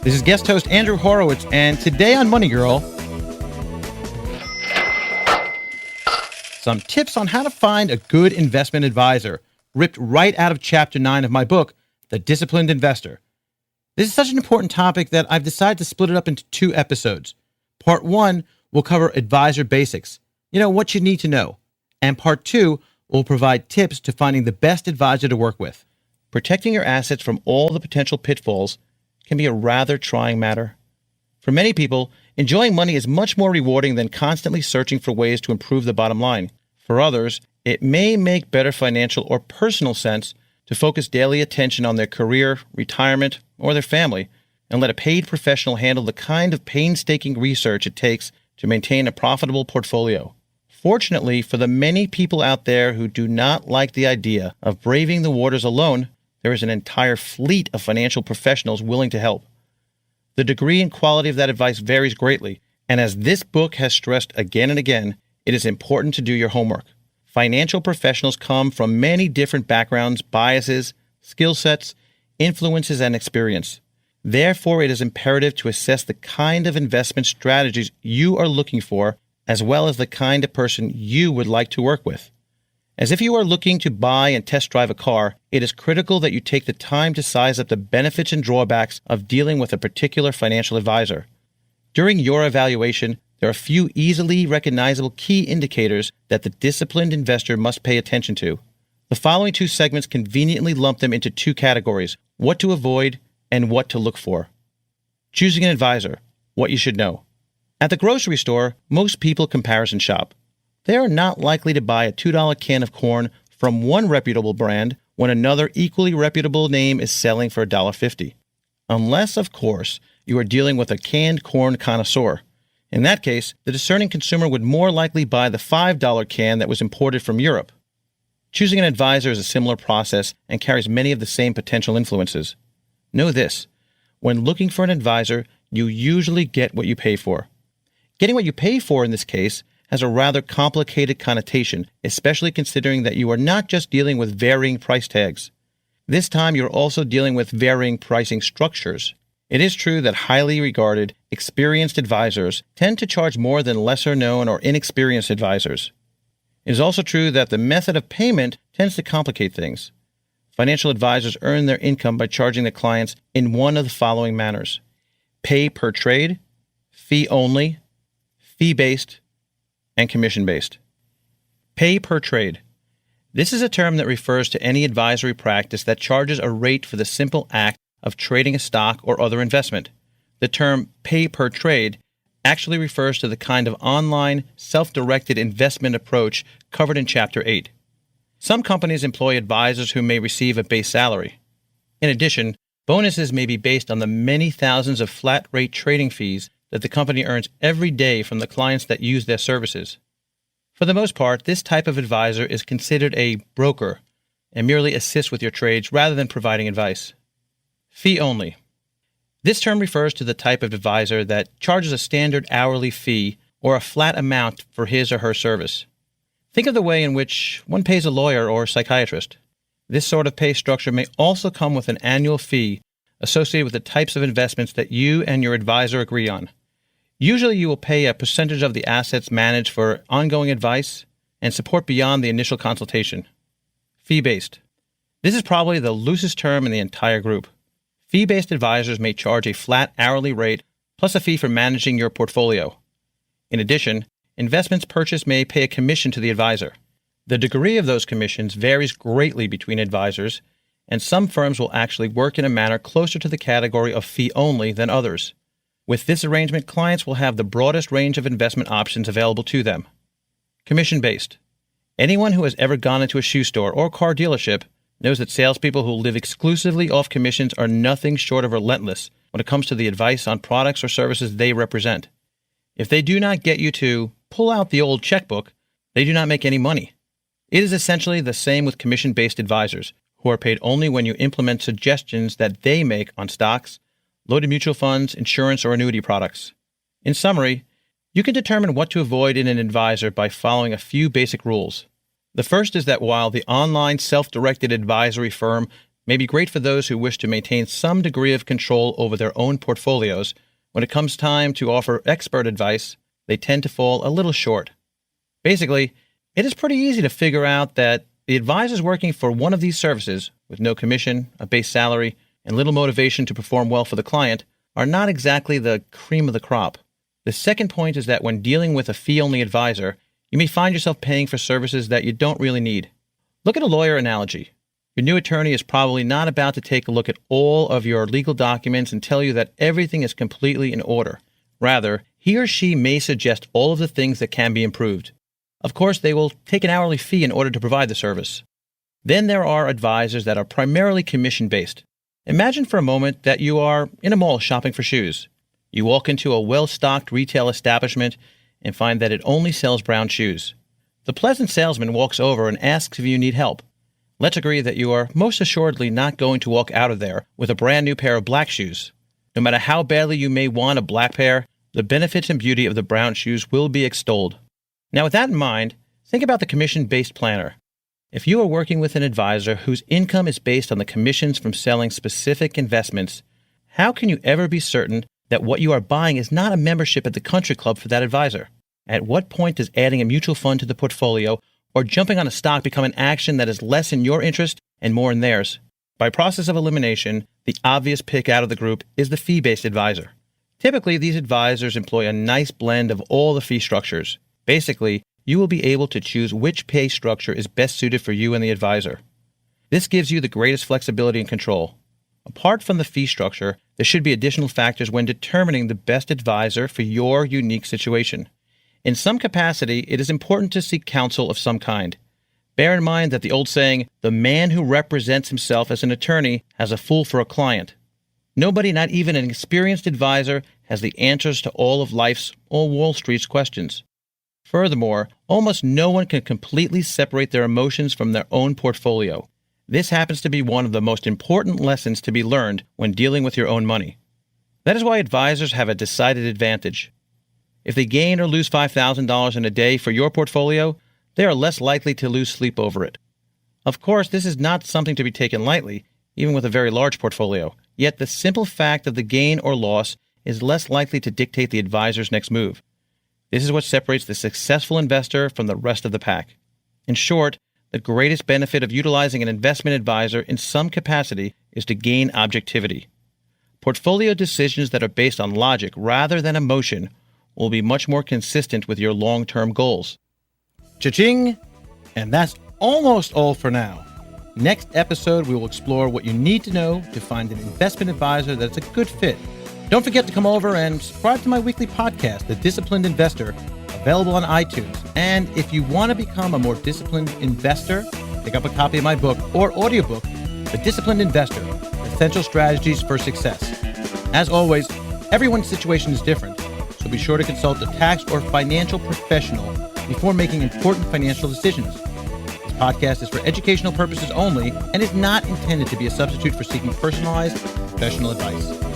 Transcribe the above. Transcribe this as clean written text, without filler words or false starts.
This is guest host Andrew Horowitz, and today on Money Girl, some tips on how to find a good investment advisor, ripped right out of Chapter 9 of my book, The Disciplined Investor. This is such an important topic that I've decided to split it up into 2 episodes. Part 1 will cover advisor basics, what you need to know. And Part 2 will provide tips to finding the best advisor to work with. Protecting your assets from all the potential pitfalls can be a rather trying matter. For many people, enjoying money is much more rewarding than constantly searching for ways to improve the bottom line. For others, it may make better financial or personal sense to focus daily attention on their career, retirement, or their family, and let a paid professional handle the kind of painstaking research it takes to maintain a profitable portfolio. Fortunately, for the many people out there who do not like the idea of braving the waters alone, there is an entire fleet of financial professionals willing to help. The degree and quality of that advice varies greatly, and as this book has stressed again and again, it is important to do your homework. Financial professionals come from many different backgrounds, biases, skill sets, influences, and experience. Therefore, it is imperative to assess the kind of investment strategies you are looking for, as well as the kind of person you would like to work with. As if you are looking to buy and test drive a car, it is critical that you take the time to size up the benefits and drawbacks of dealing with a particular financial advisor. During your evaluation, there are a few easily recognizable key indicators that the disciplined investor must pay attention to. The following 2 segments conveniently lump them into 2 categories: what to avoid and what to look for. Choosing an advisor, what you should know. At the grocery store, most people comparison shop. They are not likely to buy a $2 can of corn from one reputable brand when another equally reputable name is selling for $1.50. Unless, of course, you are dealing with a canned corn connoisseur. In that case, the discerning consumer would more likely buy the $5 can that was imported from Europe. Choosing an advisor is a similar process and carries many of the same potential influences. Know this: when looking for an advisor, you usually get what you pay for. Getting what you pay for in this case has a rather complicated connotation, especially considering that you are not just dealing with varying price tags. This time you're also dealing with varying pricing structures. It is true that highly regarded, experienced advisors tend to charge more than lesser-known or inexperienced advisors. It is also true that the method of payment tends to complicate things. Financial advisors earn their income by charging their clients in one of the following manners: pay per trade, fee only, fee-based, and commission-based. Pay per trade. This is a term that refers to any advisory practice that charges a rate for the simple act of trading a stock or other investment. The term pay per trade actually refers to the kind of online, self-directed investment approach covered in Chapter 8. Some companies employ advisors who may receive a base salary. In addition, bonuses may be based on the many thousands of flat-rate trading fees that the company earns every day from the clients that use their services. For the most part, this type of advisor is considered a broker and merely assists with your trades rather than providing advice. Fee only. This term refers to the type of advisor that charges a standard hourly fee or a flat amount for his or her service. Think of the way in which one pays a lawyer or psychiatrist. This sort of pay structure may also come with an annual fee associated with the types of investments that you and your advisor agree on. Usually you will pay a percentage of the assets managed for ongoing advice and support beyond the initial consultation. Fee-based. This is probably the loosest term in the entire group. Fee-based advisors may charge a flat hourly rate plus a fee for managing your portfolio. In addition, investments purchased may pay a commission to the advisor. The degree of those commissions varies greatly between advisors, and some firms will actually work in a manner closer to the category of fee only than others. With this arrangement, clients will have the broadest range of investment options available to them. Commission-based. Anyone who has ever gone into a shoe store or car dealership knows that salespeople who live exclusively off commissions are nothing short of relentless when it comes to the advice on products or services they represent. If they do not get you to pull out the old checkbook, they do not make any money. It is essentially the same with commission-based advisors, who are paid only when you implement suggestions that they make on stocks, loaded mutual funds, insurance, or annuity products. In summary, you can determine what to avoid in an advisor by following a few basic rules. The first is that while the online self-directed advisory firm may be great for those who wish to maintain some degree of control over their own portfolios. When it comes time to offer expert advice, they tend to fall a little short. Basically, it is pretty easy to figure out that the advisors working for one of these services, with no commission, a base salary, and little motivation to perform well for the client, are not exactly the cream of the crop. The second point is that when dealing with a fee-only advisor, you may find yourself paying for services that you don't really need. Look at a lawyer analogy. Your new attorney is probably not about to take a look at all of your legal documents and tell you that everything is completely in order. Rather, he or she may suggest all of the things that can be improved. Of course, they will take an hourly fee in order to provide the service. Then there are advisors that are primarily commission-based. Imagine for a moment that you are in a mall shopping for shoes. You walk into a well-stocked retail establishment and find that it only sells brown shoes. The pleasant salesman walks over and asks if you need help. Let's agree that you are most assuredly not going to walk out of there with a brand new pair of black shoes. No matter how badly you may want a black pair, the benefits and beauty of the brown shoes will be extolled. Now, with that in mind, think about the commission-based planner. If you are working with an advisor whose income is based on the commissions from selling specific investments, how can you ever be certain that what you are buying is not a membership at the country club for that advisor? At what point does adding a mutual fund to the portfolio or jumping on a stock become an action that is less in your interest and more in theirs? By process of elimination, the obvious pick out of the group is the fee-based advisor. Typically, these advisors employ a nice blend of all the fee structures. Basically, you will be able to choose which pay structure is best suited for you and the advisor. This gives you the greatest flexibility and control. Apart from the fee structure, there should be additional factors when determining the best advisor for your unique situation. In some capacity, it is important to seek counsel of some kind. Bear in mind that the old saying, "The man who represents himself as an attorney has a fool for a client." Nobody, not even an experienced advisor, has the answers to all of life's or Wall Street's questions. Furthermore, almost no one can completely separate their emotions from their own portfolio. This happens to be one of the most important lessons to be learned when dealing with your own money. That is why advisors have a decided advantage. If they gain or lose $5,000 in a day for your portfolio, they are less likely to lose sleep over it. Of course, this is not something to be taken lightly, even with a very large portfolio. Yet the simple fact of the gain or loss is less likely to dictate the advisor's next move. This is what separates the successful investor from the rest of the pack. In short, the greatest benefit of utilizing an investment advisor in some capacity is to gain objectivity. Portfolio decisions that are based on logic rather than emotion will be much more consistent with your long-term goals. Cha-ching! And that's almost all for now. Next episode, we will explore what you need to know to find an investment advisor that's a good fit. Don't forget to come over and subscribe to my weekly podcast, The Disciplined Investor, available on iTunes. And if you want to become a more disciplined investor, pick up a copy of my book or audiobook, The Disciplined Investor, Essential Strategies for Success. As always, everyone's situation is different, so be sure to consult a tax or financial professional before making important financial decisions. This podcast is for educational purposes only and is not intended to be a substitute for seeking personalized professional advice.